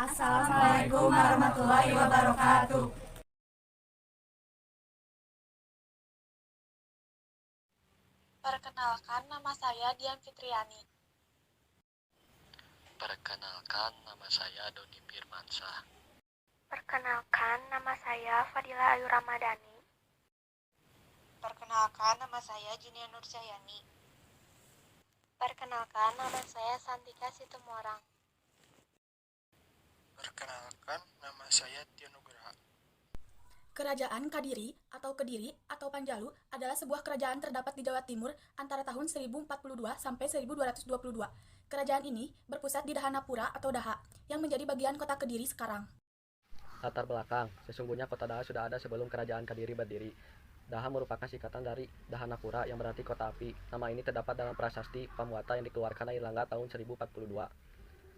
Assalamualaikum warahmatullahi wabarakatuh. Perkenalkan, nama saya Dian Fitriani. Perkenalkan, nama saya Doni Firmansyah. Perkenalkan, nama saya Fadila Ayu Ramadhani. Perkenalkan, nama saya Jinia Nurjayani. Perkenalkan, nama saya Santika Situmorang. Perkenalkan, nama saya Tio Nugraha. Kerajaan Kadiri atau Kediri atau Panjalu adalah sebuah kerajaan terdapat di Jawa Timur antara tahun 1042 sampai 1222. Kerajaan ini berpusat di Dahanapura atau Daha, yang menjadi bagian kota Kediri sekarang. Latar belakang, sesungguhnya kota Daha sudah ada sebelum kerajaan Kadiri berdiri. Daha merupakan singkatan dari Dahanapura yang berarti kota api. Nama ini terdapat dalam prasasti Pamuata yang dikeluarkan Airlangga tahun 1042.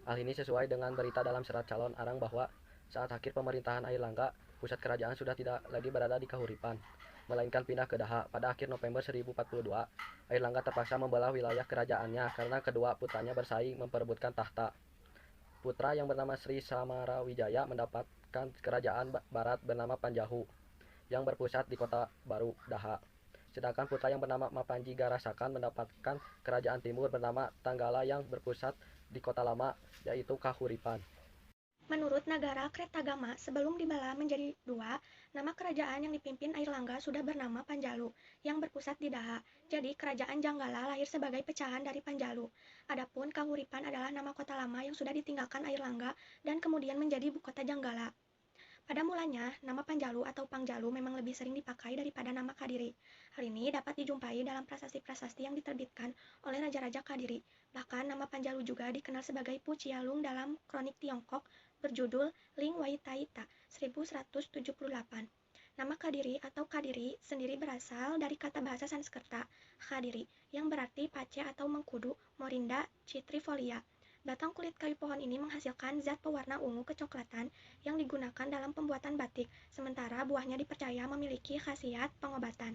Hal ini sesuai dengan berita dalam serat calon Arang bahwa saat akhir pemerintahan Airlangga, pusat kerajaan sudah tidak lagi berada di Kahuripan, melainkan pindah ke Daha. Pada akhir November 1042, Airlangga terpaksa membelah wilayah kerajaannya karena kedua putranya bersaing memperebutkan tahta. Putra yang bernama Sri Samarawijaya mendapatkan kerajaan barat bernama Panjahu, yang berpusat di kota baru Daha. Sedangkan putra yang bernama Mapanji Garasakan mendapatkan kerajaan timur bernama Tanggala yang berpusat di kota lama, yaitu Kahuripan. Menurut negara Kretagama, sebelum dibelah menjadi dua, nama kerajaan yang dipimpin Airlangga sudah bernama Panjalu, yang berpusat di Daha. Jadi, kerajaan Janggala lahir sebagai pecahan dari Panjalu. Adapun Kahuripan adalah nama kota lama yang sudah ditinggalkan Airlangga dan kemudian menjadi ibu kota Janggala. Pada mulanya, nama Panjalu atau Pangjalu memang lebih sering dipakai daripada nama Kadiri. Hal ini dapat dijumpai dalam prasasti-prasasti yang diterbitkan oleh raja-raja Kadiri. Bahkan nama Panjalu juga dikenal sebagai Pu Cialung dalam kronik Tiongkok berjudul Ling Wai Taita 1178. Nama Kadiri atau Kadiri sendiri berasal dari kata bahasa Sanskerta, Khadiri, yang berarti pace atau mengkudu, Morinda citrifolia. Batang kulit kayu pohon ini menghasilkan zat pewarna ungu kecoklatan yang digunakan dalam pembuatan batik, sementara buahnya dipercaya memiliki khasiat pengobatan.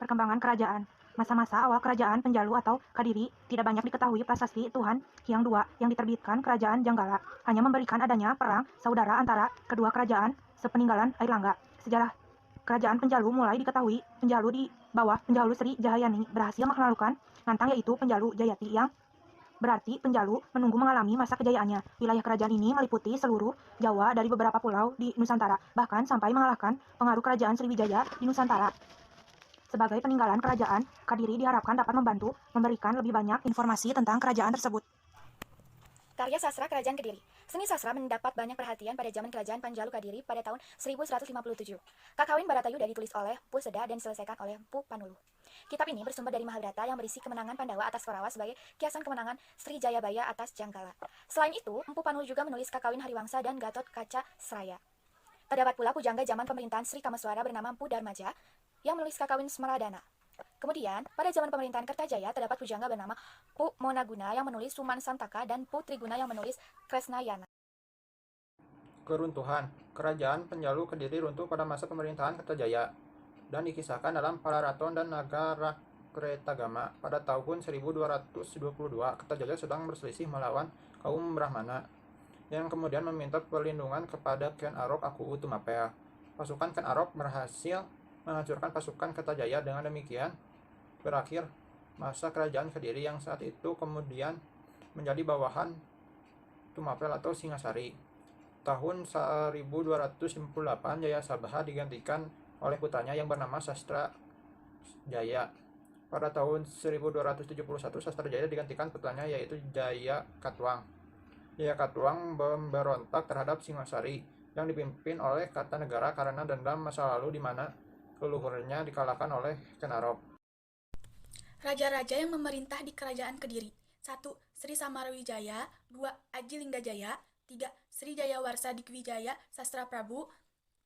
Perkembangan kerajaan. Masa-masa awal kerajaan Panjalu atau Kadiri tidak banyak diketahui prasasti Tuhan Hyang II yang diterbitkan kerajaan Janggala, hanya memberikan adanya perang saudara antara kedua kerajaan sepeninggalan Airlangga. Sejarah kerajaan Panjalu mulai diketahui Panjalu di bawah Panjalu Sri Jayani berhasil menaklukkan Ngantang, yaitu Panjalu Jayati, yang berarti Panjalu menunggu mengalami masa kejayaannya. Wilayah kerajaan ini meliputi seluruh Jawa dari beberapa pulau di Nusantara, bahkan sampai mengalahkan pengaruh kerajaan Sriwijaya di Nusantara. Sebagai peninggalan kerajaan, Kadiri diharapkan dapat membantu memberikan lebih banyak informasi tentang kerajaan tersebut. Karya sastra Kerajaan Kediri. Seni sastra mendapat banyak perhatian pada zaman kerajaan Panjalu Kadiri pada tahun 1157. Kakawin Baratayuda ditulis oleh Pu Seda dan diselesaikan oleh Pu Panulu. Kitab ini bersumber dari Mahabharata yang berisi kemenangan Pandawa atas Korawa sebagai kiasan kemenangan Sri Jayabaya atas Janggala. Selain itu, Empu Panulu juga menulis Kakawin Hariwangsa dan Gatot Kaca Sraya. Terdapat pula pujangga zaman pemerintahan Sri Kameswara bernama Empu Darmaja yang menulis Kakawin Smeradana. Kemudian, pada zaman pemerintahan Kertajaya terdapat pujangga bernama Pu Monaguna yang menulis Suman Santaka dan Pu Triguna yang menulis Kresnayana. Keruntuhan. Kerajaan Panjalu Kediri runtuh pada masa pemerintahan Kertajaya dan dikisahkan dalam Palaraton dan Nagara Kretagama. Pada tahun 1222, Kertajaya sedang berselisih melawan kaum Brahmana yang kemudian meminta perlindungan kepada Ken Arok Aku Tumapea. Pasukan Ken Arok berhasil menghancurkan pasukan Kertajaya. Dengan demikian berakhir masa kerajaan Kediri yang saat itu kemudian menjadi bawahan Tumapel atau Singasari. Tahun 1258 Jayasabha digantikan oleh putranya yang bernama Sastra Jaya. Pada tahun 1271 Sastra Jaya digantikan putranya yaitu Jaya Katwang. Jaya Katwang memberontak terhadap Singasari yang dipimpin oleh Kartanegara karena dendam masa lalu di mana leluhurnya dikalahkan oleh Ken Arok. Raja-raja yang memerintah di Kerajaan Kediri. 1. Sri Samarawijaya. 2. Aji Linggajaya. 3. Sri Jayawarsa Dikwijaya Sastra Prabu.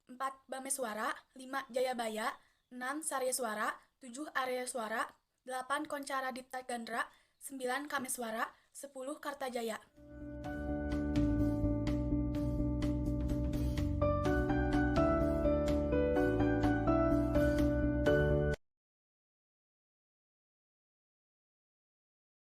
4. Bameswara. 5. Jayabaya. 6. Saryaswara. 7. Aryaswara. 8. Koncara Dipta Gandra. 9. Kameswara. 10. Kartajaya.